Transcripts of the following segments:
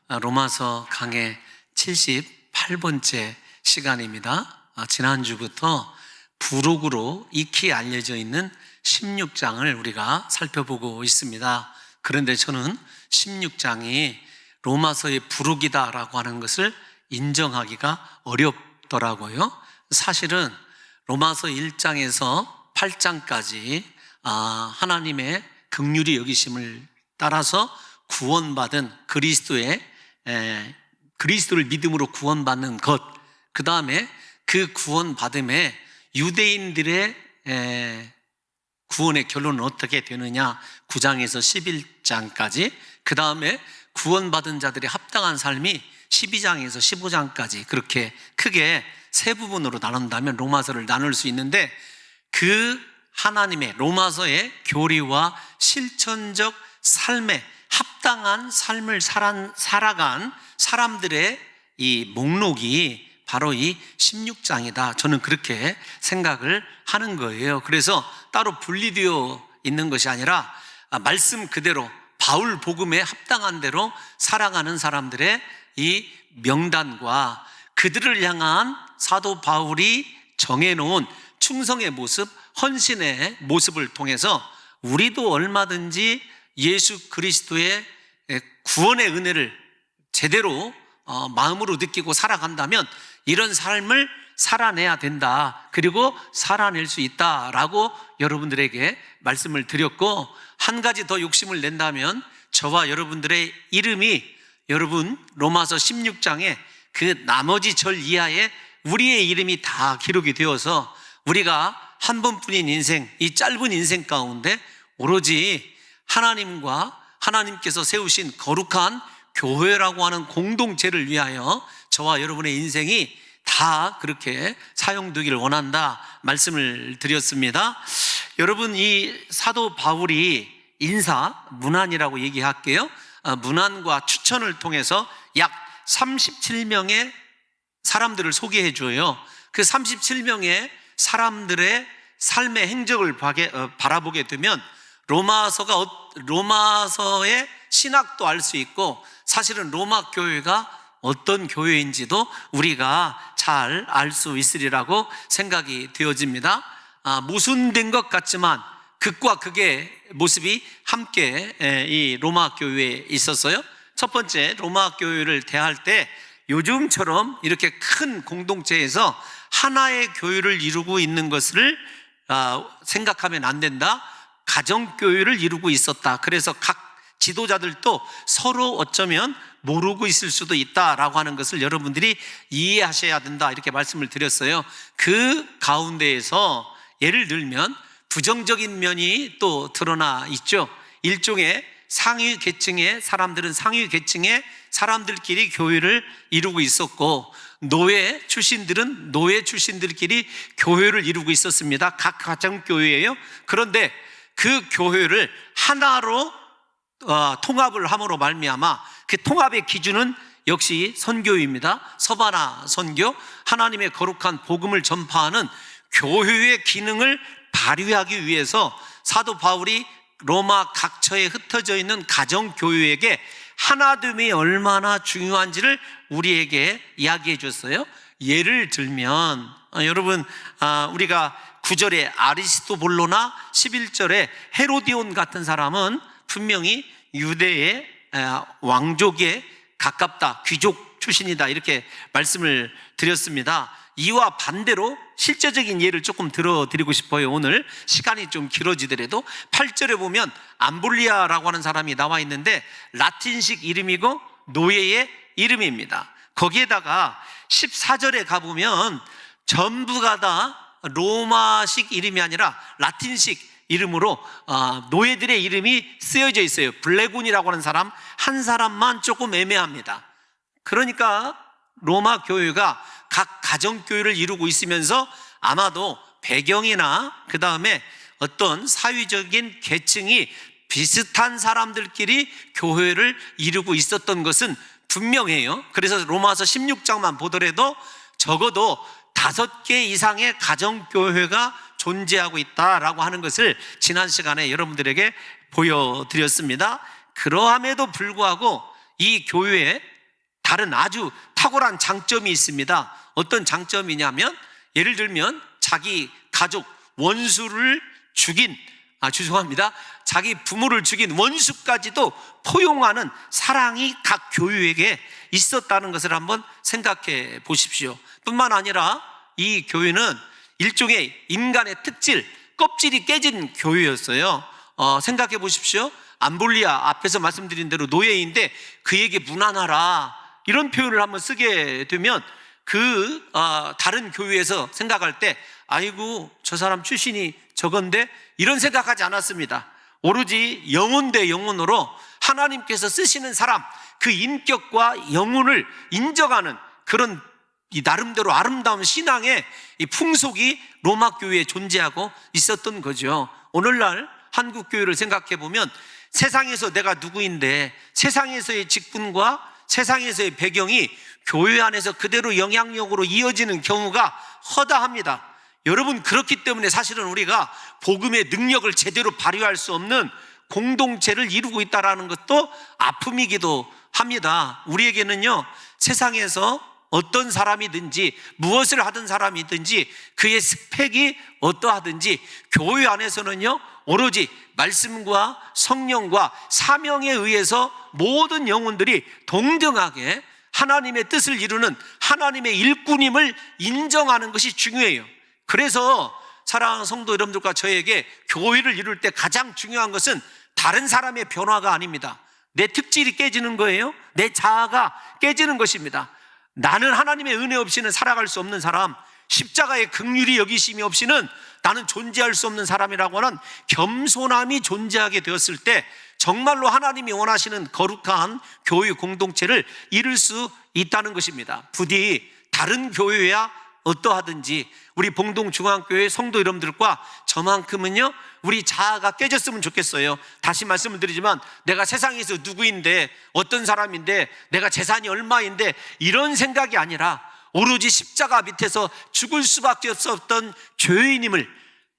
로마서 강의 78번째 시간입니다. 지난주부터 부록으로 익히 알려져 있는 16장을 우리가 살펴보고 있습니다. 그런데 저는 16장이 로마서의 부록이다라고 하는 것을 인정하기가 어렵더라고요. 사실은 로마서 1장에서 8장까지 하나님의 긍휼히 여기심을 따라서 구원받은 그리스도를 믿음으로 구원받는 것, 그 다음에 그 구원받음에 유대인들의 구원의 결론은 어떻게 되느냐, 9장에서 11장까지, 그 다음에 구원받은 자들의 합당한 삶이 12장에서 15장까지 그렇게 크게 세 부분으로 나눈다면 로마서를 나눌 수 있는데, 그 하나님의 로마서의 교리와 실천적 삶에 합당한 삶을 살아간 사람들의 이 목록이 바로 이 16장이다. 저는 그렇게 생각을 하는 거예요. 그래서 따로 분리되어 있는 것이 아니라 말씀 그대로 바울 복음에 합당한 대로 살아가는 사람들의 이 명단과 그들을 향한 사도 바울이 정해놓은 충성의 모습, 헌신의 모습을 통해서 우리도 얼마든지 예수 그리스도의 구원의 은혜를 제대로 마음으로 느끼고 살아간다면 이런 삶을 살아내야 된다, 그리고 살아낼 수 있다라고 여러분들에게 말씀을 드렸고, 한 가지 더 욕심을 낸다면 저와 여러분들의 이름이 여러분 로마서 16장에 그 나머지 절 이하에 우리의 이름이 다 기록이 되어서 우리가 한 번뿐인 인생, 이 짧은 인생 가운데 오로지 하나님과 하나님께서 세우신 거룩한 교회라고 하는 공동체를 위하여 저와 여러분의 인생이 다 그렇게 사용되기를 원한다 말씀을 드렸습니다. 여러분, 이 사도 바울이 문안이라고 얘기할게요. 문안과 추천을 통해서 약 37명의 사람들을 소개해 줘요. 그 37명의 사람들의 삶의 행적을 바라보게 되면 로마서의 신학도 알 수 있고, 사실은 로마 교회가 어떤 교회인지도 우리가 잘 알 수 있으리라고 생각이 되어집니다. 모순된 것 같지만 극과 극의 모습이 함께 이 로마 교회에 있었어요. 첫 번째, 로마 교회를 대할 때 요즘처럼 이렇게 큰 공동체에서 하나의 교회를 이루고 있는 것을 생각하면 안 된다. 가정교회를 이루고 있었다. 그래서 각 지도자들도 서로 어쩌면 모르고 있을 수도 있다라고 하는 것을 여러분들이 이해하셔야 된다, 이렇게 말씀을 드렸어요. 그 가운데에서 예를 들면 부정적인 면이 또 드러나 있죠. 일종의 상위 계층의 사람들은 상위 계층의 사람들끼리 교회를 이루고 있었고, 노예 출신들은 노예 출신들끼리 교회를 이루고 있었습니다. 각 가정교회예요. 그런데 그 교회를 하나로 통합을 함으로 말미암아 그 통합의 기준은 역시 선교입니다. 서바나 선교, 하나님의 거룩한 복음을 전파하는 교회의 기능을 발휘하기 위해서 사도 바울이 로마 각처에 흩어져 있는 가정교회에게 하나됨이 얼마나 중요한지를 우리에게 이야기해 줬어요. 예를 들면 여러분, 우리가 9절에 아리스토블로나 11절에 헤로디온 같은 사람은 분명히 유대의 왕족에 가깝다, 귀족 출신이다, 이렇게 말씀을 드렸습니다. 이와 반대로 실제적인 예를 조금 들어드리고 싶어요. 오늘 시간이 좀 길어지더라도 8절에 보면 암블리아라고 하는 사람이 나와 있는데 라틴식 이름이고 노예의 이름입니다. 거기에다가 14절에 가보면 전부가 다 로마식 이름이 아니라 라틴식 이름으로 노예들의 이름이 쓰여져 있어요. 블레군이라고 하는 사람 한 사람만 조금 애매합니다. 그러니까 로마 교회가 각 가정교회를 이루고 있으면서 아마도 배경이나 그 다음에 어떤 사회적인 계층이 비슷한 사람들끼리 교회를 이루고 있었던 것은 분명해요. 그래서 로마서 16장만 보더라도 적어도 5개 이상의 가정교회가 존재하고 있다라고 하는 것을 지난 시간에 여러분들에게 보여드렸습니다. 그러함에도 불구하고 이 교회에 다른 아주 탁월한 장점이 있습니다. 어떤 장점이냐면, 예를 들면 자기 가족 원수를 죽인, 죄송합니다, 자기 부모를 죽인 원수까지도 포용하는 사랑이 각 교회에게 있었다는 것을 한번 생각해 보십시오. 뿐만 아니라 이 교회는 일종의 인간의 특질, 껍질이 깨진 교회였어요. 생각해 보십시오. 암볼리아, 앞에서 말씀드린 대로 노예인데 그에게 무난하라, 이런 표현을 한번 쓰게 되면 다른 교회에서 생각할 때 아이고 저 사람 출신이 저건데, 이런 생각하지 않았습니다. 오로지 영혼 대 영혼으로 하나님께서 쓰시는 사람, 그 인격과 영혼을 인정하는 그런 이 나름대로 아름다운 신앙의 이 풍속이 로마 교회에 존재하고 있었던 거죠. 오늘날 한국 교회를 생각해 보면 세상에서 내가 누구인데, 세상에서의 직분과 세상에서의 배경이 교회 안에서 그대로 영향력으로 이어지는 경우가 허다합니다. 여러분, 그렇기 때문에 사실은 우리가 복음의 능력을 제대로 발휘할 수 없는 공동체를 이루고 있다는 것도 아픔이기도 합니다. 우리에게는요, 세상에서 어떤 사람이든지 무엇을 하든 사람이든지 그의 스펙이 어떠하든지 교회 안에서는요, 오로지 말씀과 성령과 사명에 의해서 모든 영혼들이 동등하게 하나님의 뜻을 이루는 하나님의 일꾼임을 인정하는 것이 중요해요. 그래서 사랑하는 성도 여러분들과 저에게 교회를 이룰 때 가장 중요한 것은 다른 사람의 변화가 아닙니다. 내 특질이 깨지는 거예요. 내 자아가 깨지는 것입니다. 나는 하나님의 은혜 없이는 살아갈 수 없는 사람, 십자가의 긍휼이 여기심이 없이는 나는 존재할 수 없는 사람이라고 하는 겸손함이 존재하게 되었을 때 정말로 하나님이 원하시는 거룩한 교회 공동체를 이룰 수 있다는 것입니다. 부디 다른 교회야 어떠하든지 우리 봉동중앙교회 성도 여러분들과 저만큼은요, 우리 자아가 깨졌으면 좋겠어요. 다시 말씀을 드리지만 내가 세상에서 누구인데, 어떤 사람인데, 내가 재산이 얼마인데, 이런 생각이 아니라 오로지 십자가 밑에서 죽을 수밖에 없었던 죄인임을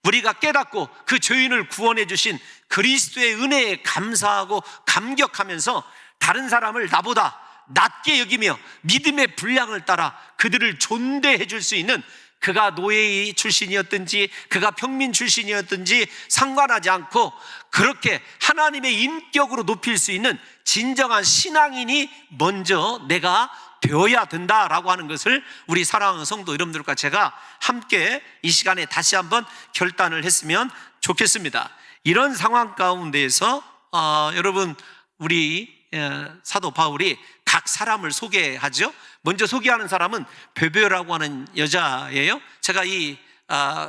우리가 깨닫고 그 죄인을 구원해 주신 그리스도의 은혜에 감사하고 감격하면서 다른 사람을 나보다 낮게 여기며 믿음의 분량을 따라 그들을 존대해 줄 수 있는, 그가 노예 출신이었든지 그가 평민 출신이었든지 상관하지 않고 그렇게 하나님의 인격으로 높일 수 있는 진정한 신앙인이 먼저 내가 되어야 된다라고 하는 것을 우리 사랑하는 성도 여러분들과 제가 함께 이 시간에 다시 한번 결단을 했으면 좋겠습니다. 이런 상황 가운데에서 여러분, 우리 사도 바울이 각 사람을 소개하죠. 먼저 소개하는 사람은 베베라고 하는 여자예요. 제가 이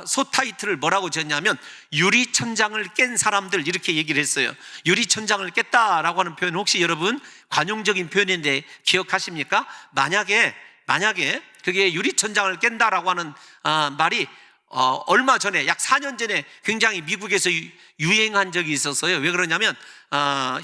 소 타이틀을 뭐라고 지었냐면 유리천장을 깬 사람들, 이렇게 얘기를 했어요. 유리천장을 깼다라고 하는 표현, 혹시 여러분 관용적인 표현인데 기억하십니까? 만약에 그게 유리천장을 깬다라고 하는 말이 얼마 전에, 약 4년 전에 굉장히 미국에서 유행한 적이 있었어요. 왜 그러냐면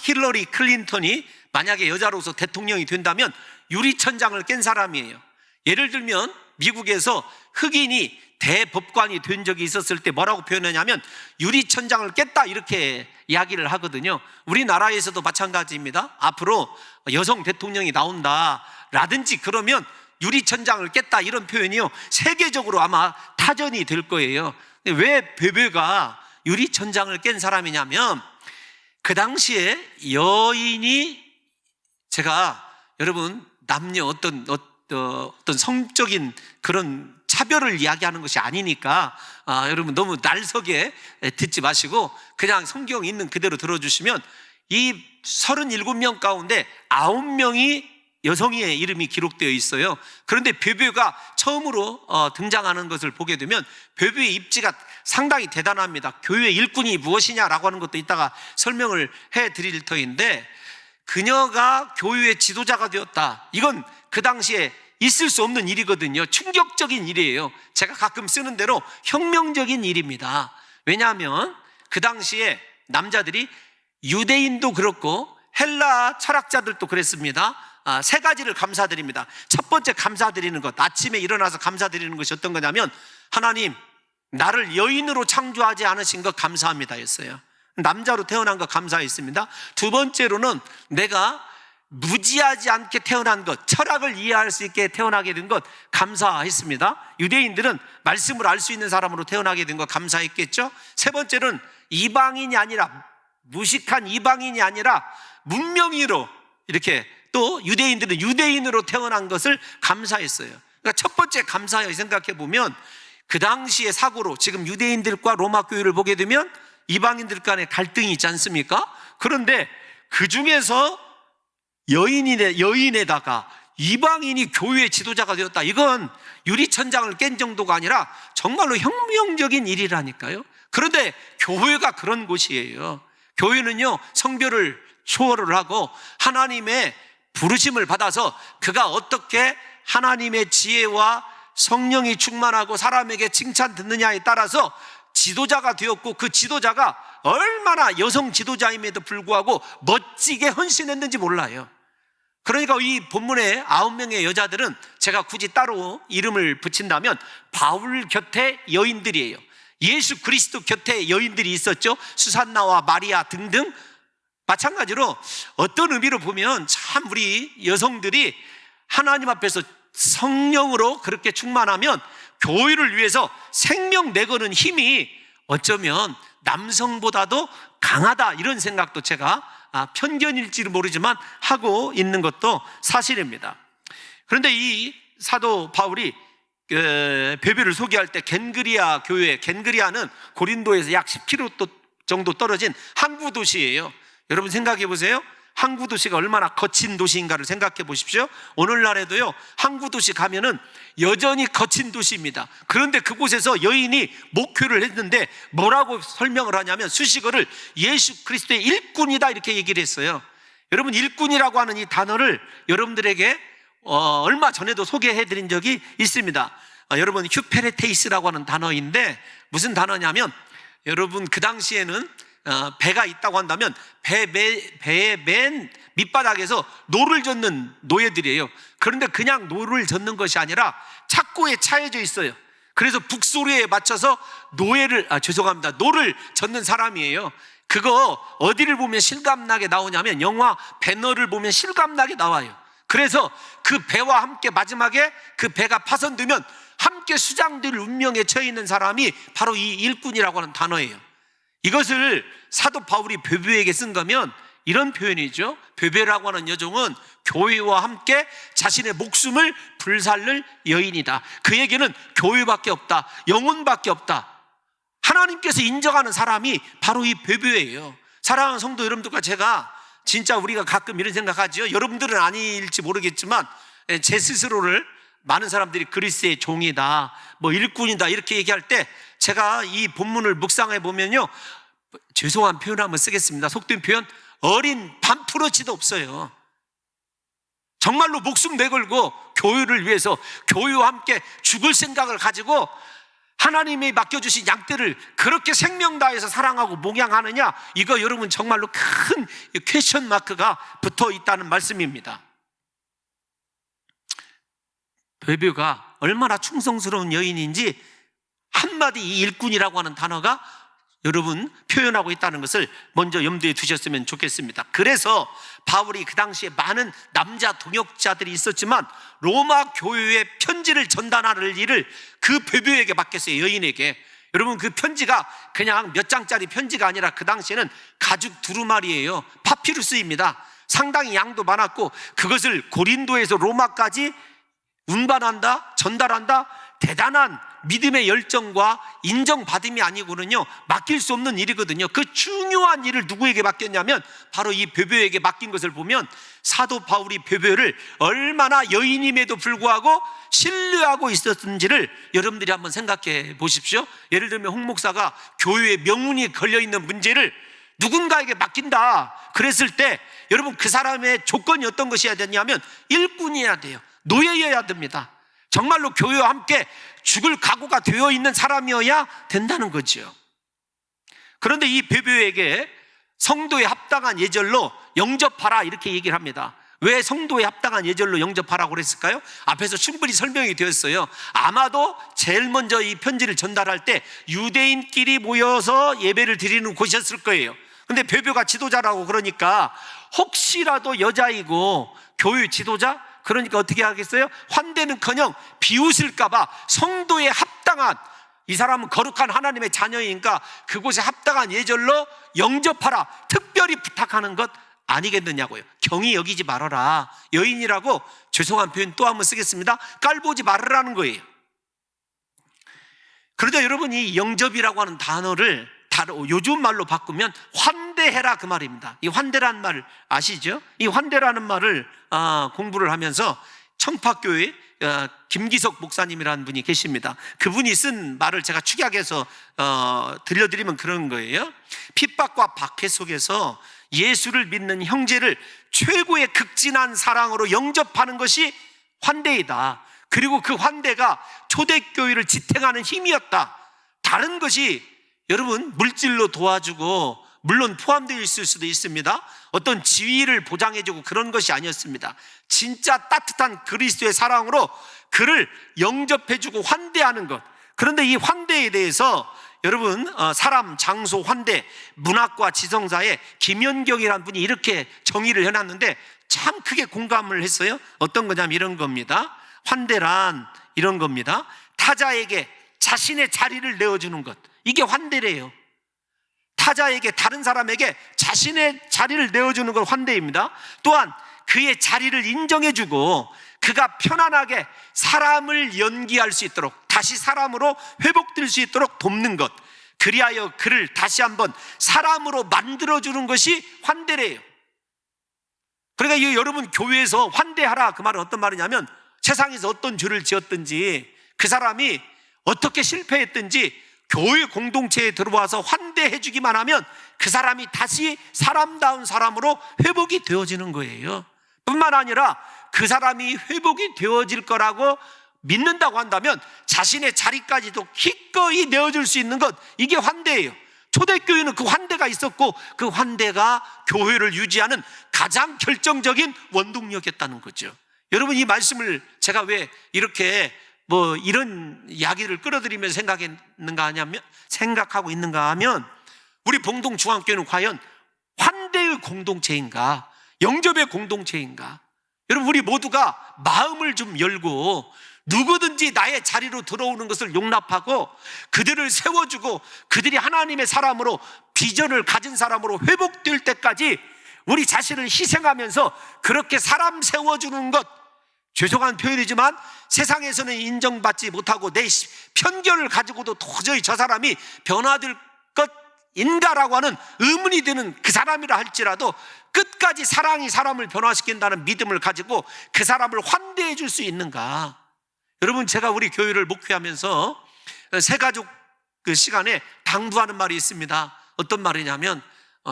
힐러리 클린턴이 만약에 여자로서 대통령이 된다면 유리천장을 깬 사람이에요. 예를 들면 미국에서 흑인이 대법관이 된 적이 있었을 때 뭐라고 표현하냐면 유리천장을 깼다, 이렇게 이야기를 하거든요. 우리나라에서도 마찬가지입니다. 앞으로 여성 대통령이 나온다라든지 그러면 유리천장을 깼다, 이런 표현이요, 세계적으로 아마 타전이 될 거예요. 왜 베베가 유리천장을 깬 사람이냐면, 그 당시에 여인이, 제가 여러분 남녀 어떤 성적인 그런 차별을 이야기하는 것이 아니니까 여러분 너무 날석에 듣지 마시고 그냥 성경 있는 그대로 들어주시면, 이 37명 가운데 9명이 여성의 이름이 기록되어 있어요. 그런데 베베가 처음으로 등장하는 것을 보게 되면 베베의 입지가 상당히 대단합니다. 교회 일꾼이 무엇이냐라고 하는 것도 이따가 설명을 해드릴 터인데, 그녀가 교회의 지도자가 되었다, 이건 그 당시에 있을 수 없는 일이거든요. 충격적인 일이에요. 제가 가끔 쓰는 대로 혁명적인 일입니다. 왜냐하면 그 당시에 남자들이, 유대인도 그렇고 헬라 철학자들도 그랬습니다. 세 가지를 감사드립니다. 첫 번째 감사드리는 것, 아침에 일어나서 감사드리는 것이 어떤 거냐면, 하나님 나를 여인으로 창조하지 않으신 것 감사합니다 였어요. 남자로 태어난 것 감사했습니다. 두 번째로는 내가 무지하지 않게 태어난 것, 철학을 이해할 수 있게 태어나게 된 것 감사했습니다. 유대인들은 말씀을 알 수 있는 사람으로 태어나게 된 것 감사했겠죠. 세 번째는 이방인이 아니라, 무식한 이방인이 아니라 문명인으로, 이렇게 또 유대인들은 유대인으로 태어난 것을 감사했어요. 그러니까 첫 번째 감사해 생각해 보면, 그 당시의 사고로 지금 유대인들과 로마 교회를 보게 되면 이방인들 간에 갈등이 있지 않습니까? 그런데 그 중에서 여인에다가 이방인이 교회의 지도자가 되었다. 이건 유리천장을 깬 정도가 아니라 정말로 혁명적인 일이라니까요. 그런데 교회가 그런 곳이에요. 교회는요, 성별을 초월을 하고 하나님의 부르심을 받아서 그가 어떻게 하나님의 지혜와 성령이 충만하고 사람에게 칭찬 듣느냐에 따라서 지도자가 되었고, 그 지도자가 얼마나 여성 지도자임에도 불구하고 멋지게 헌신했는지 몰라요. 그러니까 이 본문의 9명의 여자들은 제가 굳이 따로 이름을 붙인다면 바울 곁에 여인들이에요. 예수 그리스도 곁에 여인들이 있었죠. 수산나와 마리아 등등. 마찬가지로 어떤 의미로 보면 참 우리 여성들이 하나님 앞에서 성령으로 그렇게 충만하면 교회를 위해서 생명 내거는 힘이 어쩌면 남성보다도 강하다, 이런 생각도 제가 편견일지는 모르지만 하고 있는 것도 사실입니다. 그런데 이 사도 바울이 베베를 소개할 때 겐그리아 교회, 겐그리아는 고린도에서 약 10km 정도 떨어진 항구 도시예요. 여러분 생각해 보세요. 항구 도시가 얼마나 거친 도시인가를 생각해 보십시오. 오늘날에도요, 항구 도시 가면은 여전히 거친 도시입니다. 그런데 그곳에서 여인이 목회를 했는데 뭐라고 설명을 하냐면, 수식어를 예수 그리스도의 일꾼이다, 이렇게 얘기를 했어요. 여러분, 일꾼이라고 하는 이 단어를 여러분들에게 얼마 전에도 소개해 드린 적이 있습니다. 여러분, 휴페레테이스라고 하는 단어인데 무슨 단어냐면, 여러분 그 당시에는 배가 있다고 한다면 배의 맨 밑바닥에서 노를 젓는 노예들이에요. 그런데 그냥 노를 젓는 것이 아니라 착고에 차여져 있어요. 그래서 북소리에 맞춰서 노를 젓는 사람이에요. 그거 어디를 보면 실감나게 나오냐면 영화 배너를 보면 실감나게 나와요. 그래서 그 배와 함께 마지막에 그 배가 파손되면 함께 수장될 운명에 처해 있는 사람이 바로 이 일꾼이라고 하는 단어예요. 이것을 사도 바울이 베베에게 쓴 거면 이런 표현이죠. 베베라고 하는 여종은 교회와 함께 자신의 목숨을 불살를 여인이다. 그 얘기는 교회밖에 없다, 영혼밖에 없다. 하나님께서 인정하는 사람이 바로 이 베베예요. 사랑하는 성도 여러분들과 제가 진짜 우리가 가끔 이런 생각하죠. 여러분들은 아닐지 모르겠지만 제 스스로를 많은 사람들이 그리스의 종이다, 뭐 일꾼이다, 이렇게 얘기할 때 제가 이 본문을 묵상해 보면요, 죄송한 표현을 한번 쓰겠습니다. 속된 표현, 어린 반프러치도 없어요. 정말로 목숨 내걸고 교회를 위해서, 교회와 함께 죽을 생각을 가지고 하나님이 맡겨주신 양떼를 그렇게 생명 다해서 사랑하고 목양하느냐, 이거 여러분 정말로 큰 퀘스천 마크가 붙어 있다는 말씀입니다. 베베가 얼마나 충성스러운 여인인지 한마디 이 일꾼이라고 하는 단어가 여러분 표현하고 있다는 것을 먼저 염두에 두셨으면 좋겠습니다. 그래서 바울이 그 당시에 많은 남자 동역자들이 있었지만 로마 교회에 편지를 전달할 일을 그 베베에게 맡겼어요. 여인에게. 여러분, 그 편지가 그냥 몇 장짜리 편지가 아니라 그 당시에는 가죽 두루마리예요. 파피루스입니다. 상당히 양도 많았고 그것을 고린도에서 로마까지 운반한다, 전달한다, 대단한 믿음의 열정과 인정받음이 아니고는요 맡길 수 없는 일이거든요. 그 중요한 일을 누구에게 맡겼냐면 바로 이 베베에게 맡긴 것을 보면 사도 바울이 베베를 얼마나 여인임에도 불구하고 신뢰하고 있었는지를 여러분들이 한번 생각해 보십시오. 예를 들면 홍 목사가 교회에 명운이 걸려있는 문제를 누군가에게 맡긴다 그랬을 때 여러분, 그 사람의 조건이 어떤 것이어야 되냐면 일꾼이어야 돼요. 노예여야 됩니다. 정말로 교회와 함께 죽을 각오가 되어 있는 사람이어야 된다는 거죠. 그런데 이 베베에게 성도에 합당한 예절로 영접하라, 이렇게 얘기를 합니다. 왜 성도에 합당한 예절로 영접하라고 그랬을까요? 앞에서 충분히 설명이 되었어요. 아마도 제일 먼저 이 편지를 전달할 때 유대인끼리 모여서 예배를 드리는 곳이었을 거예요. 근데 배교가 지도자라고 그러니까 혹시라도 여자이고 교회 지도자? 그러니까 어떻게 하겠어요? 환대는커녕 비웃을까봐 성도에 합당한, 이 사람은 거룩한 하나님의 자녀이니까 그곳에 합당한 예절로 영접하라, 특별히 부탁하는 것 아니겠느냐고요. 경히 여기지 말아라. 여인이라고, 죄송한 표현 또 한번 쓰겠습니다, 깔보지 말으라는 거예요. 그러자 여러분이 영접이라고 하는 단어를 요즘 말로 바꾸면 환대해라, 그 말입니다. 이 환대라는 말 아시죠? 이 환대라는 말을 공부를 하면서 청파교회 김기석 목사님이라는 분이 계십니다. 그분이 쓴 말을 제가 축약해서 들려드리면 그런 거예요. 핍박과 박해 속에서 예수를 믿는 형제를 최고의 극진한 사랑으로 영접하는 것이 환대이다. 그리고 그 환대가 초대교회를 지탱하는 힘이었다. 다른 것이 여러분 물질로 도와주고, 물론 포함되어 있을 수도 있습니다, 어떤 지위를 보장해주고 그런 것이 아니었습니다. 진짜 따뜻한 그리스도의 사랑으로 그를 영접해주고 환대하는 것. 그런데 이 환대에 대해서 여러분 사람, 장소, 환대, 문학과 지성사의 김연경이라는 분이 이렇게 정의를 해놨는데 참 크게 공감을 했어요. 어떤 거냐면 이런 겁니다. 환대란 이런 겁니다. 타자에게 자신의 자리를 내어주는 것, 이게 환대래요. 타자에게, 다른 사람에게 자신의 자리를 내어주는 건 환대입니다. 또한 그의 자리를 인정해주고 그가 편안하게 사람을 연기할 수 있도록, 다시 사람으로 회복될 수 있도록 돕는 것, 그리하여 그를 다시 한번 사람으로 만들어주는 것이 환대래요. 그러니까 이 여러분 교회에서 환대하라, 그 말은 어떤 말이냐면 세상에서 어떤 죄를 지었든지 그 사람이 어떻게 실패했든지 교회 공동체에 들어와서 환대해 주기만 하면 그 사람이 다시 사람다운 사람으로 회복이 되어지는 거예요. 뿐만 아니라 그 사람이 회복이 되어질 거라고 믿는다고 한다면 자신의 자리까지도 기꺼이 내어줄 수 있는 것, 이게 환대예요. 초대교회는 그 환대가 있었고 그 환대가 교회를 유지하는 가장 결정적인 원동력이었다는 거죠. 여러분, 이 말씀을 제가 왜 이렇게 이런 이야기를 끌어들이면서 생각하고 있는가 하면, 우리 봉동중앙교회는 과연 환대의 공동체인가, 영접의 공동체인가? 여러분, 우리 모두가 마음을 좀 열고 누구든지 나의 자리로 들어오는 것을 용납하고 그들을 세워주고 그들이 하나님의 사람으로, 비전을 가진 사람으로 회복될 때까지 우리 자신을 희생하면서 그렇게 사람 세워주는 것, 죄송한 표현이지만 세상에서는 인정받지 못하고 내 편견을 가지고도 도저히 저 사람이 변화될 것인가라고 하는 의문이 드는 그 사람이라 할지라도 끝까지 사랑이 사람을 변화시킨다는 믿음을 가지고 그 사람을 환대해 줄 수 있는가? 여러분, 제가 우리 교회를 목회하면서 새가족 그 시간에 당부하는 말이 있습니다. 어떤 말이냐면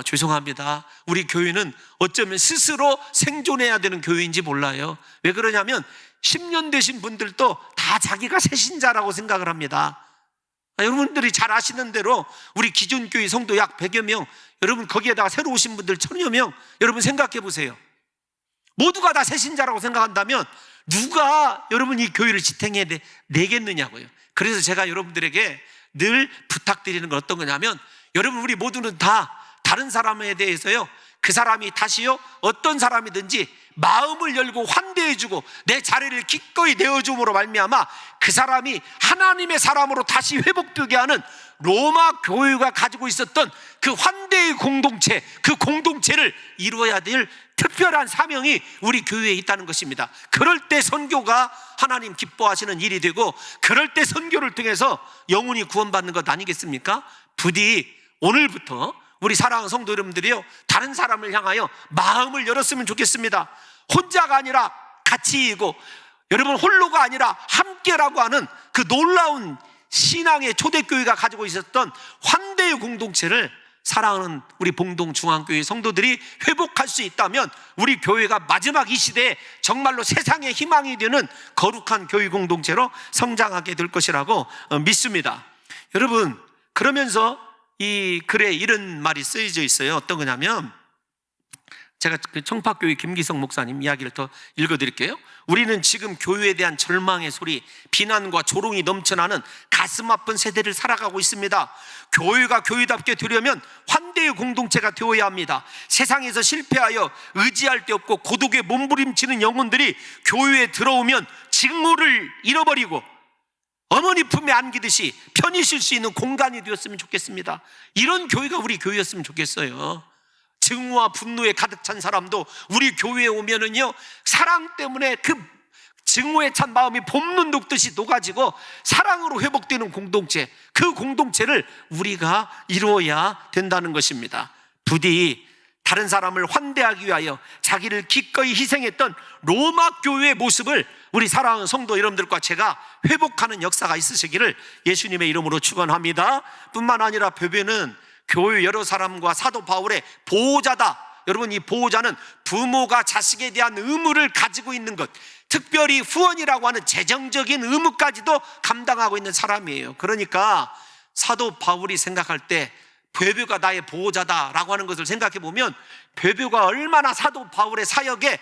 죄송합니다, 우리 교회는 어쩌면 스스로 생존해야 되는 교회인지 몰라요. 왜 그러냐면 10년 되신 분들도 다 자기가 새신자라고 생각을 합니다. 여러분들이 잘 아시는 대로 우리 기존교회 성도 약 100여 명, 여러분 거기에다가 새로 오신 분들 1000여 명, 여러분 생각해 보세요. 모두가 다 새신자라고 생각한다면 누가 여러분 이 교회를 지탱해 내겠느냐고요. 그래서 제가 여러분들에게 늘 부탁드리는 건 어떤 거냐면, 여러분 우리 모두는 다 다른 사람에 대해서요, 그 사람이 다시요 어떤 사람이든지 마음을 열고 환대해주고 내 자리를 기꺼이 내어줌으로 말미암아 그 사람이 하나님의 사람으로 다시 회복되게 하는 로마 교회가 가지고 있었던 그 환대의 공동체, 그 공동체를 이루어야 될 특별한 사명이 우리 교회에 있다는 것입니다. 그럴 때 선교가 하나님 기뻐하시는 일이 되고, 그럴 때 선교를 통해서 영혼이 구원받는 것 아니겠습니까? 부디 오늘부터 우리 사랑하는 성도 여러분들이요, 다른 사람을 향하여 마음을 열었으면 좋겠습니다. 혼자가 아니라 같이이고, 여러분 홀로가 아니라 함께라고 하는 그 놀라운 신앙의 초대교회가 가지고 있었던 환대의 공동체를 사랑하는 우리 봉동중앙교회 성도들이 회복할 수 있다면 우리 교회가 마지막 이 시대에 정말로 세상의 희망이 되는 거룩한 교회 공동체로 성장하게 될 것이라고 믿습니다. 여러분, 그러면서 이 글에 이런 말이 쓰여져 있어요. 어떤 거냐면, 제가 그 청파교회 김기성 목사님 이야기를 더 읽어드릴게요. 우리는 지금 교회에 대한 절망의 소리, 비난과 조롱이 넘쳐나는 가슴 아픈 세대를 살아가고 있습니다. 교회가 교회답게 되려면 환대의 공동체가 되어야 합니다. 세상에서 실패하여 의지할 데 없고 고독에 몸부림치는 영혼들이 교회에 들어오면 직무를 잃어버리고 어머니 품에 안기듯이 편히 쉴 수 있는 공간이 되었으면 좋겠습니다. 이런 교회가 우리 교회였으면 좋겠어요. 증오와 분노에 가득 찬 사람도 우리 교회에 오면은요, 사랑 때문에 그 증오에 찬 마음이 봄눈 녹듯이 녹아지고 사랑으로 회복되는 공동체, 그 공동체를 우리가 이루어야 된다는 것입니다. 부디 다른 사람을 환대하기 위하여 자기를 기꺼이 희생했던 로마 교회의 모습을 우리 사랑하는 성도 여러분들과 제가 회복하는 역사가 있으시기를 예수님의 이름으로 축원합니다. 뿐만 아니라 베베는 교회 여러 사람과 사도 바울의 보호자다. 여러분, 이 보호자는 부모가 자식에 대한 의무를 가지고 있는 것, 특별히 후원이라고 하는 재정적인 의무까지도 감당하고 있는 사람이에요. 그러니까 사도 바울이 생각할 때 베베가 나의 보호자다라고 하는 것을 생각해 보면 베베가 얼마나 사도 바울의 사역에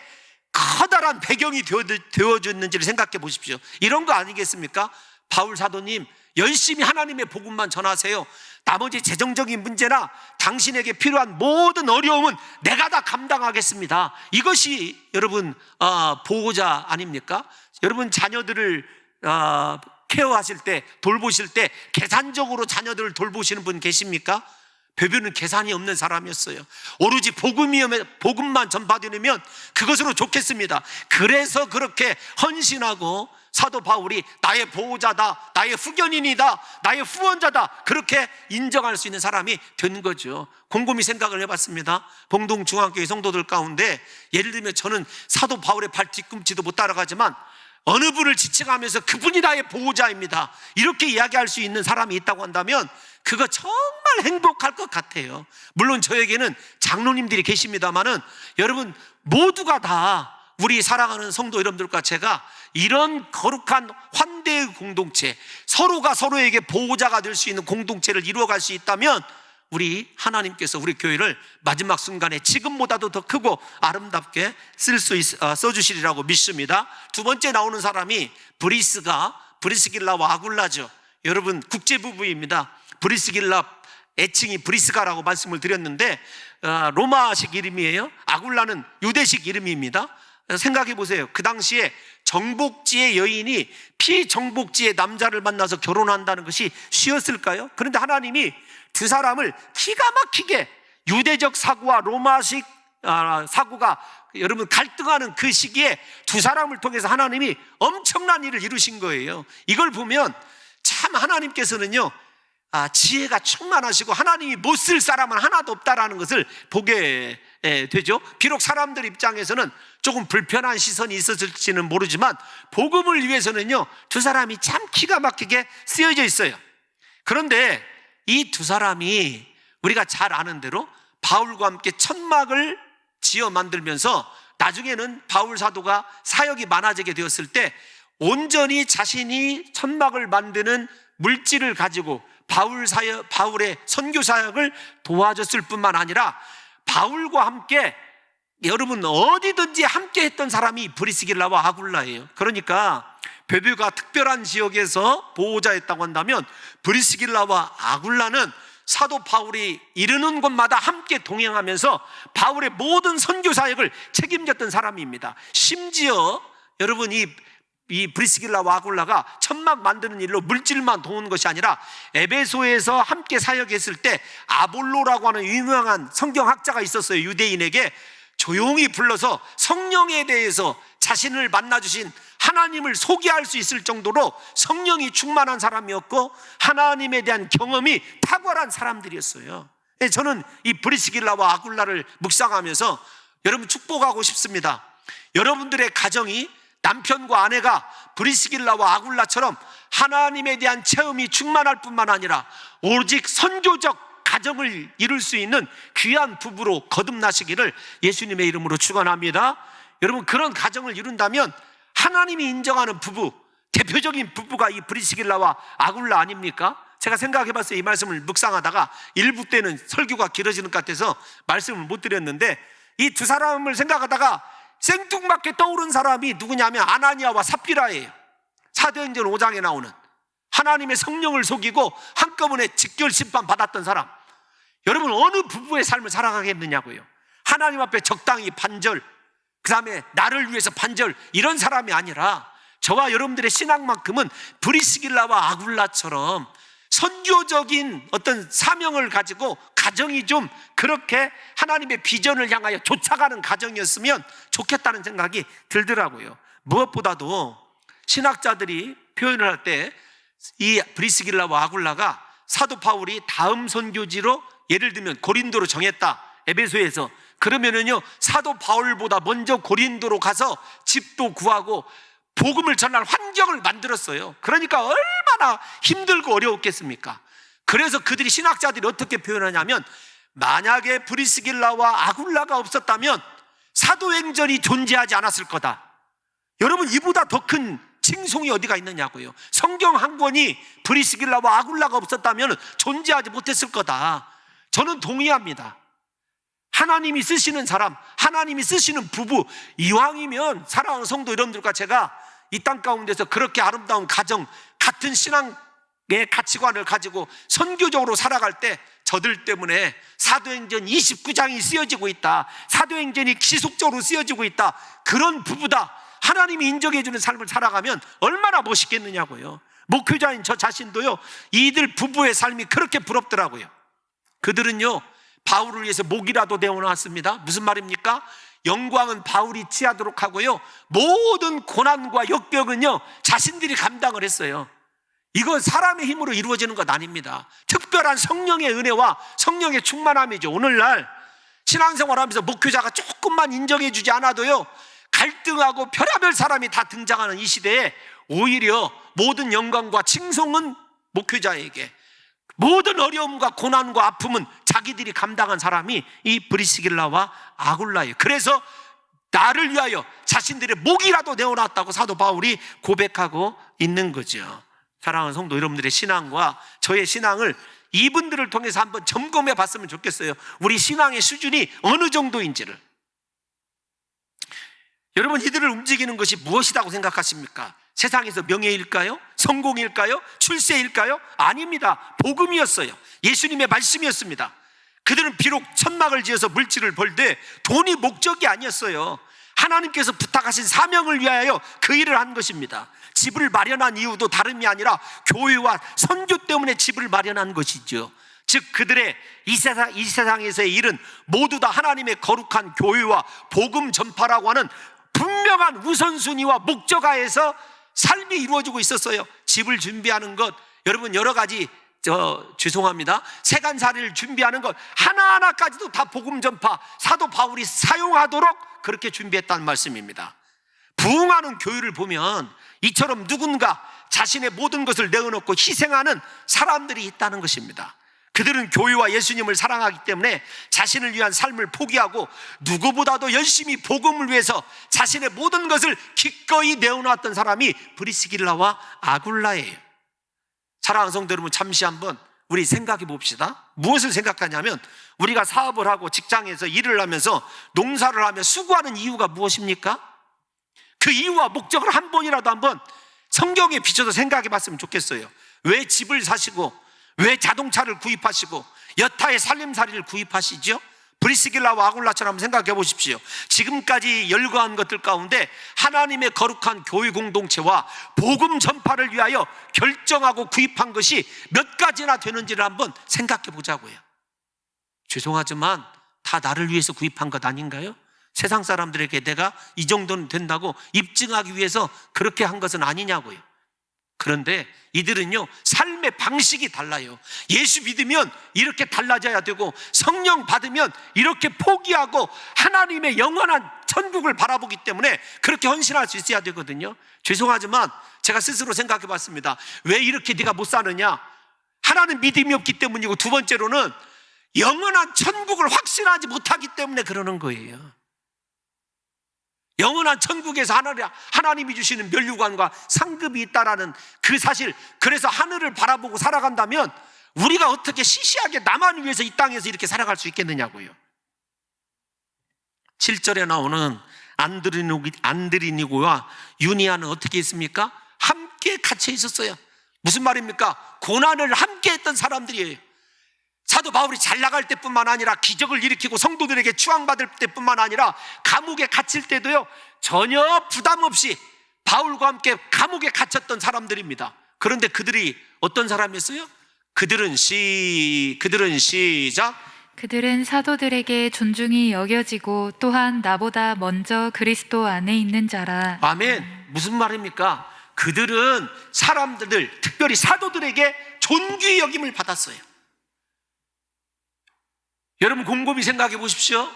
커다란 배경이 되어졌는지를 생각해 보십시오. 이런 거 아니겠습니까? 바울 사도님, 열심히 하나님의 복음만 전하세요. 나머지 재정적인 문제나 당신에게 필요한 모든 어려움은 내가 다 감당하겠습니다. 이것이 여러분 보호자 아닙니까? 여러분 자녀들을 케어하실 때, 돌보실 때 계산적으로 자녀들을 돌보시는 분 계십니까? 베베는 계산이 없는 사람이었어요. 오로지 복음만 전파되면 그것으로 좋겠습니다. 그래서 그렇게 헌신하고 사도 바울이 나의 보호자다, 나의 후견인이다, 나의 후원자다, 그렇게 인정할 수 있는 사람이 된 거죠. 곰곰이 생각을 해봤습니다. 봉동 중앙교회 성도들 가운데 예를 들면 저는 사도 바울의 발 뒤꿈치도 못 따라가지만 어느 분을 지칭하면서 그분이 나의 보호자입니다, 이렇게 이야기할 수 있는 사람이 있다고 한다면 그거 정말 행복할 것 같아요. 물론 저에게는 장로님들이 계십니다만은 여러분 모두가 다 우리 사랑하는 성도 여러분들과 제가 이런 거룩한 환대의 공동체, 서로가 서로에게 보호자가 될 수 있는 공동체를 이루어갈 수 있다면 우리 하나님께서 우리 교회를 마지막 순간에 지금보다도 더 크고 아름답게 써주시리라고 믿습니다. 두 번째 나오는 사람이 브리스길라와 아굴라죠. 여러분 국제부부입니다. 브리스길라 애칭이 브리스가라고 말씀을 드렸는데 로마식 이름이에요. 아굴라는 유대식 이름입니다. 생각해 보세요. 그 당시에 정복지의 여인이 피정복지의 남자를 만나서 결혼한다는 것이 쉬웠을까요? 그런데 하나님이 두 사람을 기가 막히게 유대적 사고와 로마식 사고가 여러분 갈등하는 그 시기에 두 사람을 통해서 하나님이 엄청난 일을 이루신 거예요. 이걸 보면 참 하나님께서는요 지혜가 충만하시고 하나님이 못 쓸 사람은 하나도 없다라는 것을 보게 되죠. 비록 사람들 입장에서는 조금 불편한 시선이 있었을지는 모르지만 복음을 위해서는요 두 사람이 참 기가 막히게 쓰여져 있어요. 그런데 이 두 사람이 우리가 잘 아는 대로 바울과 함께 천막을 지어 만들면서 나중에는 바울 사도가 사역이 많아지게 되었을 때 온전히 자신이 천막을 만드는 물질을 가지고 바울의 선교 사역을 도와줬을 뿐만 아니라 바울과 함께 여러분 어디든지 함께 했던 사람이 브리스길라와 아굴라예요. 그러니까 베베가 특별한 지역에서 보호자였다고 한다면 브리스길라와 아굴라는 사도 바울이 이르는 곳마다 함께 동행하면서 바울의 모든 선교 사역을 책임졌던 사람입니다. 심지어 여러분 이 브리스길라와 아굴라가 천막 만드는 일로 물질만 도우는 것이 아니라 에베소에서 함께 사역했을 때 아볼로라고 하는 유명한 성경학자가 있었어요. 유대인에게 조용히 불러서 성령에 대해서 자신을 만나주신 하나님을 소개할 수 있을 정도로 성령이 충만한 사람이었고 하나님에 대한 경험이 탁월한 사람들이었어요. 저는 이 브리스길라와 아굴라를 묵상하면서 여러분 축복하고 싶습니다. 여러분들의 가정이 남편과 아내가 브리스길라와 아굴라처럼 하나님에 대한 체험이 충만할 뿐만 아니라 오직 선교적 가정을 이룰 수 있는 귀한 부부로 거듭나시기를 예수님의 이름으로 축원합니다. 여러분 그런 가정을 이룬다면 하나님이 인정하는 부부, 대표적인 부부가 이 브리스길라와 아굴라 아닙니까? 제가 생각해봤어요. 이 말씀을 묵상하다가 일부 때는 설교가 길어지는 것 같아서 말씀을 못 드렸는데 이 두 사람을 생각하다가 생뚱맞게 떠오른 사람이 누구냐면 아나니아와 삽비라예요. 사도행전 5장에 나오는 하나님의 성령을 속이고 한꺼번에 직결 심판 받았던 사람. 여러분, 어느 부부의 삶을 살아가겠느냐고요. 하나님 앞에 적당히 반절, 그 다음에 나를 위해서 반절, 이런 사람이 아니라 저와 여러분들의 신앙만큼은 브리스길라와 아굴라처럼 선교적인 어떤 사명을 가지고 가정이 좀 그렇게 하나님의 비전을 향하여 쫓아가는 가정이었으면 좋겠다는 생각이 들더라고요. 무엇보다도 신학자들이 표현을 할 때 이 브리스길라와 아굴라가 사도 바울이 다음 선교지로 예를 들면 고린도로 정했다, 에베소에서. 그러면은요, 사도 바울보다 먼저 고린도로 가서 집도 구하고 복음을 전할 환경을 만들었어요. 그러니까 얼마나 힘들고 어려웠겠습니까? 그래서 그들이, 신학자들이 어떻게 표현하냐면, 만약에 브리스길라와 아굴라가 없었다면 사도행전이 존재하지 않았을 거다. 여러분, 이보다 더 큰 칭송이 어디가 있느냐고요. 성경 한 권이 브리스길라와 아굴라가 없었다면 존재하지 못했을 거다. 저는 동의합니다. 하나님이 쓰시는 사람, 하나님이 쓰시는 부부, 이왕이면 사랑하는 성도 여러분들과 제가 이 땅 가운데서 그렇게 아름다운 가정, 같은 신앙의 가치관을 가지고 선교적으로 살아갈 때 저들 때문에 사도행전 29장이 쓰여지고 있다, 사도행전이 지속적으로 쓰여지고 있다, 그런 부부다, 하나님이 인정해 주는 삶을 살아가면 얼마나 멋있겠느냐고요. 목회자인 저 자신도요, 이들 부부의 삶이 그렇게 부럽더라고요. 그들은요, 바울을 위해서 목이라도 내어놨습니다. 무슨 말입니까? 영광은 바울이 취하도록 하고요, 모든 고난과 역경은요 자신들이 감당을 했어요. 이건 사람의 힘으로 이루어지는 것 아닙니다. 특별한 성령의 은혜와 성령의 충만함이죠. 오늘날 신앙생활하면서 목회자가 조금만 인정해 주지 않아도요, 갈등하고 별의별 사람이 다 등장하는 이 시대에 오히려 모든 영광과 칭송은 목회자에게, 모든 어려움과 고난과 아픔은 자기들이 감당한 사람이 이 브리스길라와 아굴라예요. 그래서 나를 위하여 자신들의 목이라도 내어놨다고 사도 바울이 고백하고 있는 거죠. 사랑하는 성도 여러분들의 신앙과 저의 신앙을 이분들을 통해서 한번 점검해 봤으면 좋겠어요. 우리 신앙의 수준이 어느 정도인지를. 여러분, 이들을 움직이는 것이 무엇이라고 생각하십니까? 세상에서 명예일까요? 성공일까요? 출세일까요? 아닙니다. 복음이었어요. 예수님의 말씀이었습니다. 그들은 비록 천막을 지어서 물질을 벌되 돈이 목적이 아니었어요. 하나님께서 부탁하신 사명을 위하여 그 일을 한 것입니다. 집을 마련한 이유도 다름이 아니라 교회와 선교 때문에 집을 마련한 것이죠. 즉 그들의 이 세상에서의 일은 모두 다 하나님의 거룩한 교회와 복음 전파라고 하는 분명한 우선순위와 목적하에서 삶이 이루어지고 있었어요. 집을 준비하는 것, 여러분 여러 가지 죄송합니다, 세간살이를 준비하는 것 하나하나까지도 다 복음 전파, 사도 바울이 사용하도록 그렇게 준비했다는 말씀입니다. 부흥하는 교회를 보면 이처럼 누군가 자신의 모든 것을 내어놓고 희생하는 사람들이 있다는 것입니다. 그들은 교회와 예수님을 사랑하기 때문에 자신을 위한 삶을 포기하고 누구보다도 열심히 복음을 위해서 자신의 모든 것을 기꺼이 내어놓았던 사람이 브리스길라와 아굴라예요. 사랑하는 성도 여러분, 잠시 한번 우리 생각해 봅시다. 무엇을 생각하냐면, 우리가 사업을 하고 직장에서 일을 하면서 농사를 하며 수고하는 이유가 무엇입니까? 그 이유와 목적을 한 번이라도 한번 성경에 비춰서 생각해 봤으면 좋겠어요. 왜 집을 사시고, 왜 자동차를 구입하시고 여타의 살림살이를 구입하시죠? 브리스길라와 아굴라처럼 한번 생각해 보십시오. 지금까지 열거한 것들 가운데 하나님의 거룩한 교회 공동체와 복음 전파를 위하여 결정하고 구입한 것이 몇 가지나 되는지를 한번 생각해 보자고요. 죄송하지만 다 나를 위해서 구입한 것 아닌가요? 세상 사람들에게 내가 이 정도는 된다고 입증하기 위해서 그렇게 한 것은 아니냐고요. 그런데 이들은요, 삶의 방식이 달라요. 예수 믿으면 이렇게 달라져야 되고, 성령 받으면 이렇게 포기하고 하나님의 영원한 천국을 바라보기 때문에 그렇게 헌신할 수 있어야 되거든요. 죄송하지만 제가 스스로 생각해 봤습니다. 왜 이렇게 네가 못 사느냐? 하나는 믿음이 없기 때문이고, 두 번째로는 영원한 천국을 확신하지 못하기 때문에 그러는 거예요. 영원한 천국에서 하나님이 주시는 면류관과 상급이 있다라는 그 사실, 그래서 하늘을 바라보고 살아간다면 우리가 어떻게 시시하게 나만 위해서 이 땅에서 이렇게 살아갈 수 있겠느냐고요. 7절에 나오는 안드리니고와 유니아는 어떻게 했습니까? 함께 갇혀 있었어요. 무슨 말입니까? 고난을 함께 했던 사람들이에요. 사도 바울이 잘 나갈 때뿐만 아니라 기적을 일으키고 성도들에게 추앙받을 때뿐만 아니라 감옥에 갇힐 때도요, 전혀 부담 없이 바울과 함께 감옥에 갇혔던 사람들입니다. 그런데 그들이 어떤 사람이었어요? 그들은 시작. 그들은 사도들에게 존중이 여겨지고 또한 나보다 먼저 그리스도 안에 있는 자라. 아멘. 무슨 말입니까? 그들은 사람들, 특별히 사도들에게 존귀 여김을 받았어요. 여러분 곰곰이 생각해 보십시오.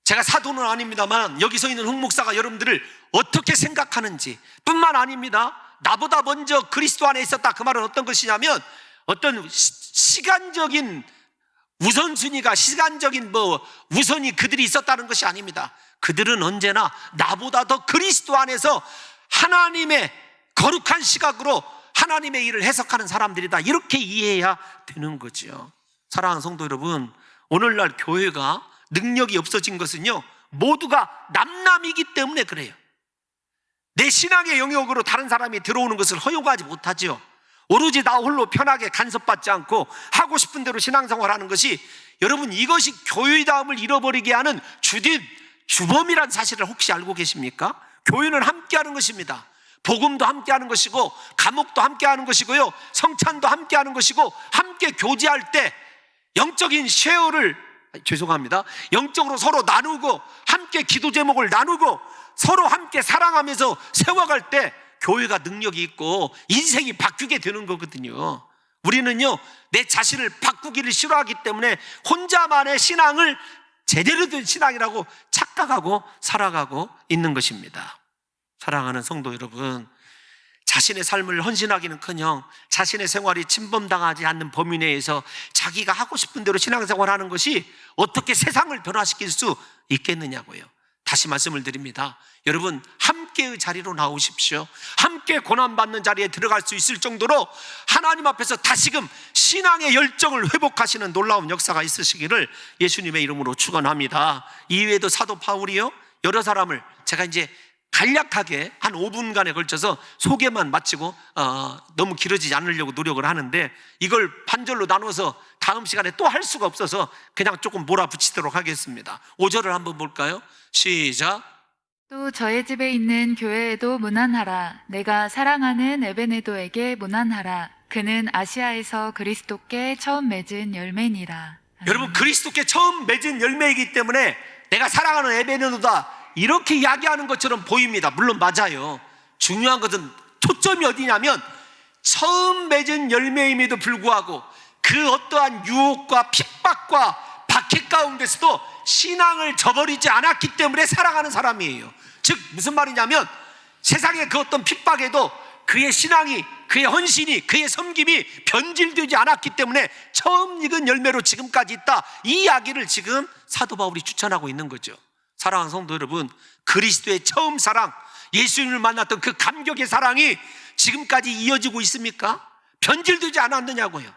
제가 사도는 아닙니다만 여기서 있는 홍 목사가 여러분들을 어떻게 생각하는지 뿐만 아닙니다. 나보다 먼저 그리스도 안에 있었다. 그 말은 어떤 것이냐면 어떤 시간적인 우선순위가 시간적인 우선이 그들이 있었다는 것이 아닙니다. 그들은 언제나 나보다 더 그리스도 안에서 하나님의 거룩한 시각으로 하나님의 일을 해석하는 사람들이다. 이렇게 이해해야 되는 거죠. 사랑하는 성도 여러분, 오늘날 교회가 능력이 없어진 것은요, 모두가 남남이기 때문에 그래요. 내 신앙의 영역으로 다른 사람이 들어오는 것을 허용하지 못하죠. 오로지 나 홀로 편하게 간섭받지 않고 하고 싶은 대로 신앙생활하는 것이, 여러분 이것이 교회다움을 잃어버리게 하는 주범이란 사실을 혹시 알고 계십니까? 교회는 함께하는 것입니다. 복음도 함께하는 것이고 감옥도 함께하는 것이고요, 성찬도 함께하는 것이고, 함께 교제할 때 영적인 쉐어를 영적으로 서로 나누고 함께 기도 제목을 나누고 서로 함께 사랑하면서 세워갈 때 교회가 능력이 있고 인생이 바뀌게 되는 거거든요. 우리는요, 내 자신을 바꾸기를 싫어하기 때문에 혼자만의 신앙을 제대로 된 신앙이라고 착각하고 살아가고 있는 것입니다. 사랑하는 성도 여러분, 자신의 삶을 헌신하기는커녕 자신의 생활이 침범당하지 않는 범위 내에서 자기가 하고 싶은 대로 신앙생활하는 것이 어떻게 세상을 변화시킬 수 있겠느냐고요. 다시 말씀을 드립니다. 여러분, 함께의 자리로 나오십시오. 함께 고난받는 자리에 들어갈 수 있을 정도로 하나님 앞에서 다시금 신앙의 열정을 회복하시는 놀라운 역사가 있으시기를 예수님의 이름으로 축원합니다. 이외에도 사도 바울이요, 여러 사람을 제가 이제 간략하게 한 5분간에 걸쳐서 소개만 마치고 너무 길어지지 않으려고 노력을 하는데, 이걸 반절로 나눠서 다음 시간에 또 할 수가 없어서 그냥 조금 몰아붙이도록 하겠습니다. 5절을 한번 볼까요? 시작. 또 저의 집에 있는 교회에도 문안하라. 내가 사랑하는 에베네도에게 문안하라. 그는 아시아에서 그리스도께 처음 맺은 열매니라. 여러분, 그리스도께 처음 맺은 열매이기 때문에 내가 사랑하는 에베네도다, 이렇게 이야기하는 것처럼 보입니다. 물론 맞아요. 중요한 것은 초점이 어디냐면 처음 맺은 열매임에도 불구하고 그 어떠한 유혹과 핍박과 박해 가운데서도 신앙을 저버리지 않았기 때문에 사랑하는 사람이에요. 즉 무슨 말이냐면 세상의 그 어떤 핍박에도 그의 신앙이, 그의 헌신이, 그의 섬김이 변질되지 않았기 때문에 처음 익은 열매로 지금까지 있다, 이 이야기를 지금 사도 바울이 추천하고 있는 거죠. 사랑하는 성도 여러분, 그리스도의 처음 사랑, 예수님을 만났던 그 감격의 사랑이 지금까지 이어지고 있습니까? 변질되지 않았느냐고요.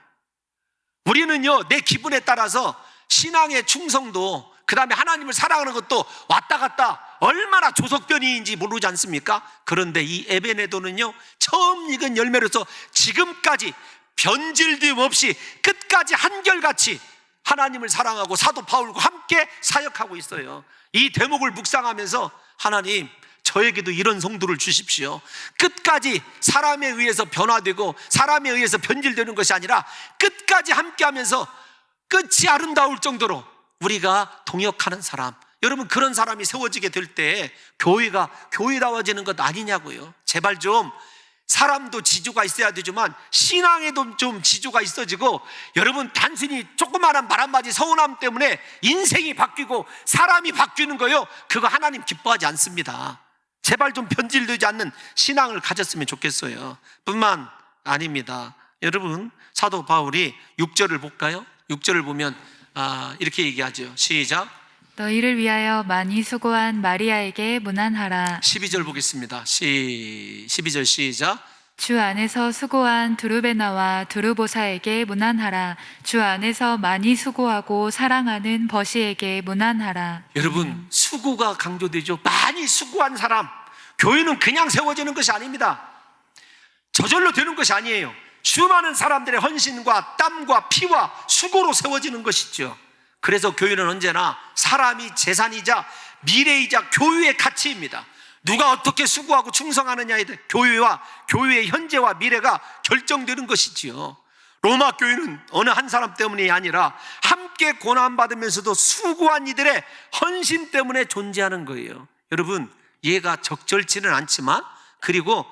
우리는요, 내 기분에 따라서 신앙의 충성도, 그 다음에 하나님을 사랑하는 것도 왔다 갔다 얼마나 조석변이인지 모르지 않습니까? 그런데 이 에베네도는요, 처음 익은 열매로서 지금까지 변질됨 없이 끝까지 한결같이 하나님을 사랑하고 사도 바울과 함께 사역하고 있어요. 이 대목을 묵상하면서 하나님, 저에게도 이런 성도를 주십시오. 끝까지 사람에 의해서 변화되고 사람에 의해서 변질되는 것이 아니라 끝까지 함께하면서 끝이 아름다울 정도로 우리가 동역하는 사람, 여러분 그런 사람이 세워지게 될 때 교회가 교회다워지는 것 아니냐고요. 제발 좀 사람도 지조가 있어야 되지만 신앙에도 좀 지조가 있어지고, 여러분 단순히 조그마한 말 한마디 서운함 때문에 인생이 바뀌고 사람이 바뀌는 거요, 그거 하나님 기뻐하지 않습니다. 제발 좀 변질되지 않는 신앙을 가졌으면 좋겠어요. 뿐만 아닙니다. 여러분, 사도 바울이 6절을 볼까요? 6절을 보면 이렇게 얘기하죠. 시작. 너희를 위하여 많이 수고한 마리아에게 문안하라. 12절 보겠습니다. 12절 시작. 주 안에서 수고한 두루베나와 두루보사에게 문안하라. 주 안에서 많이 수고하고 사랑하는 버시에게 문안하라. 여러분, 수고가 강조되죠. 많이 수고한 사람. 교회는 그냥 세워지는 것이 아닙니다. 저절로 되는 것이 아니에요. 수많은 사람들의 헌신과 땀과 피와 수고로 세워지는 것이죠. 그래서 교회는 언제나 사람이 재산이자 미래이자 교회의 가치입니다. 누가 어떻게 수고하고 충성하느냐에 대해 교회와 교회의 현재와 미래가 결정되는 것이지요. 로마 교회는 어느 한 사람 때문이 아니라 함께 고난받으면서도 수고한 이들의 헌신 때문에 존재하는 거예요. 여러분, 예가 적절치는 않지만, 그리고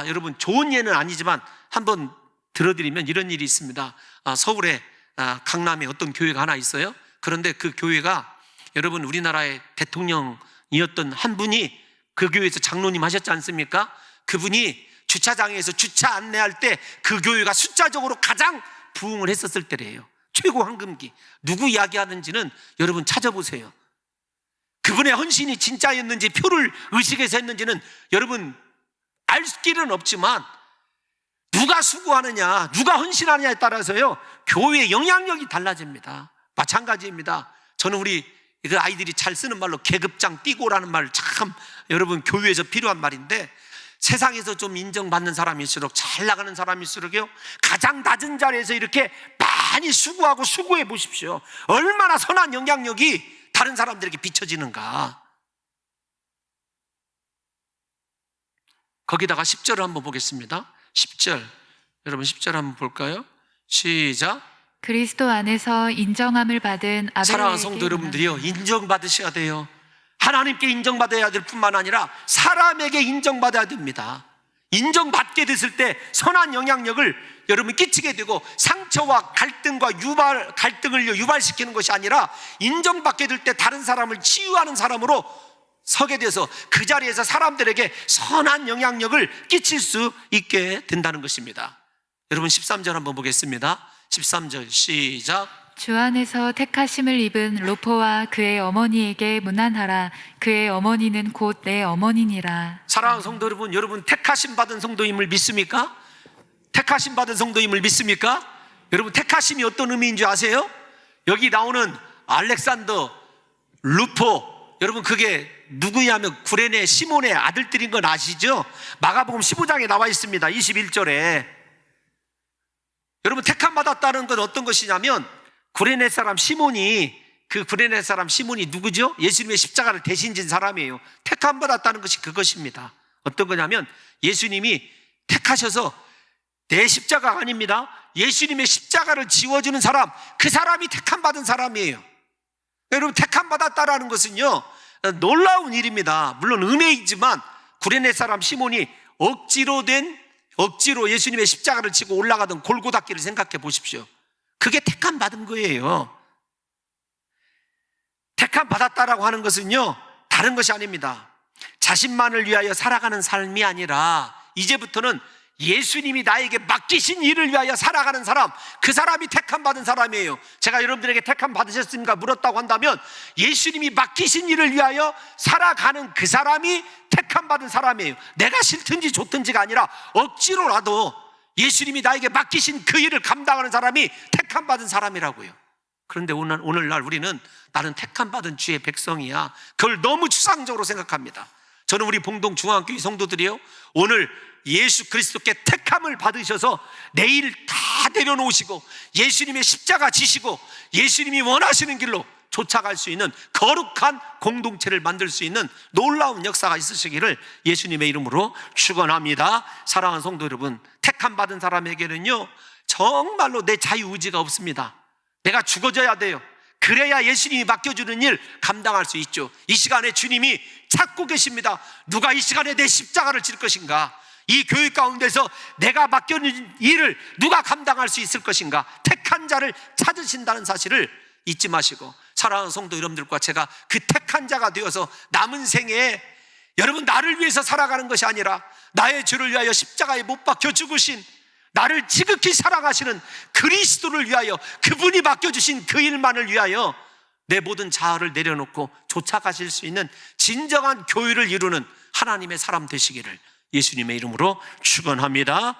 여러분, 좋은 예는 아니지만 한번 들어드리면 이런 일이 있습니다. 서울에 강남에 어떤 교회가 하나 있어요. 그런데 그 교회가, 여러분, 우리나라의 대통령이었던 한 분이 그 교회에서 장로님 하셨지 않습니까? 그분이 주차장에서 주차 안내할 때 그 교회가 숫자적으로 가장 부흥을 했었을 때래요. 최고 황금기. 누구 이야기하는지는 여러분 찾아보세요. 그분의 헌신이 진짜였는지, 표를 의식해서 했는지는 여러분 알 길은 없지만, 누가 수고하느냐, 누가 헌신하느냐에 따라서요, 교회의 영향력이 달라집니다. 마찬가지입니다. 저는 우리 그 아이들이 잘 쓰는 말로 계급장 띠고라는 말, 참 여러분 교회에서 필요한 말인데, 세상에서 좀 인정받는 사람일수록, 잘 나가는 사람일수록요, 가장 낮은 자리에서 이렇게 많이 수고하고 수고해 보십시오. 얼마나 선한 영향력이 다른 사람들에게 비춰지는가. 거기다가 10절을 한번 보겠습니다. 10절, 여러분 10절 한번 볼까요? 시작. 그리스도 안에서 인정함을 받은 아벨에게 사랑하는 성도 여러분들이요, 인정받으셔야 돼요. 하나님께 인정받아야 될 뿐만 아니라 사람에게 인정받아야 됩니다. 인정받게 됐을 때 선한 영향력을 여러분 끼치게 되고, 상처와 갈등과 갈등을 유발시키는 것이 아니라 인정받게 될 때 다른 사람을 치유하는 사람으로 서게 돼서 그 자리에서 사람들에게 선한 영향력을 끼칠 수 있게 된다는 것입니다. 여러분 13절 한번 보겠습니다. 13절 시작. 주 안에서 택하심을 입은 로포와 그의 어머니에게 문안하라. 그의 어머니는 곧 내 어머니니라. 사랑하는 성도 여러분, 여러분 택하심 받은 성도임을 믿습니까? 택하심 받은 성도임을 믿습니까? 여러분 택하심이 어떤 의미인 줄 아세요? 여기 나오는 알렉산더, 루포, 여러분 그게 누구냐면 구레네 시몬의 아들들인 건 아시죠? 마가복음 15장에 나와 있습니다. 21절에. 여러분 택함 받았다는 건 어떤 것이냐면, 구레네 사람 시몬이, 그 구레네 사람 시몬이 누구죠? 예수님의 십자가를 대신 진 사람이에요. 택함 받았다는 것이 그것입니다. 어떤 거냐면, 예수님이 택하셔서, 내 십자가가 아닙니다, 예수님의 십자가를 지워주는 사람, 그 사람이 택함 받은 사람이에요. 여러분 택함 받았다라는 것은요, 놀라운 일입니다. 물론 은혜이지만, 구레네 사람 시몬이 억지로 예수님의 십자가를 지고 올라가던 골고다길을 생각해 보십시오. 그게 택함 받은 거예요. 택함 받았다라고 하는 것은요, 다른 것이 아닙니다. 자신만을 위하여 살아가는 삶이 아니라, 이제부터는 예수님이 나에게 맡기신 일을 위하여 살아가는 사람, 그 사람이 택함 받은 사람이에요. 제가 여러분들에게 택함 받으셨습니까? 물었다고 한다면, 예수님이 맡기신 일을 위하여 살아가는 그 사람이 택함 받은 사람이에요. 내가 싫든지 좋든지가 아니라 억지로라도 예수님이 나에게 맡기신 그 일을 감당하는 사람이 택함 받은 사람이라고요. 그런데 오늘날 우리는 나는 택함 받은 주의 백성이야, 그걸 너무 추상적으로 생각합니다. 저는 우리 봉동 중앙교회 성도들이요, 오늘 예수 그리스도께 택함을 받으셔서 내일 다 내려놓으시고 예수님의 십자가 지시고 예수님이 원하시는 길로 쫓아갈 수 있는 거룩한 공동체를 만들 수 있는 놀라운 역사가 있으시기를 예수님의 이름으로 축원합니다. 사랑하는 성도 여러분, 택함 받은 사람에게는요, 정말로 내 자유의지가 없습니다. 내가 죽어져야 돼요. 그래야 예수님이 맡겨주는 일 감당할 수 있죠. 이 시간에 주님이 찾고 계십니다. 누가 이 시간에 내 십자가를 질 것인가? 이 교회 가운데서 내가 맡겨진 일을 누가 감당할 수 있을 것인가? 택한 자를 찾으신다는 사실을 잊지 마시고, 사랑하는 성도 여러분들과 제가 그 택한 자가 되어서 남은 생에 여러분 나를 위해서 살아가는 것이 아니라 나의 죄를 위하여 십자가에 못 박혀 죽으신, 나를 지극히 사랑하시는 그리스도를 위하여, 그분이 맡겨주신 그 일만을 위하여 내 모든 자아를 내려놓고 쫓아가실 수 있는 진정한 교회를 이루는 하나님의 사람 되시기를 예수님의 이름으로 축원합니다.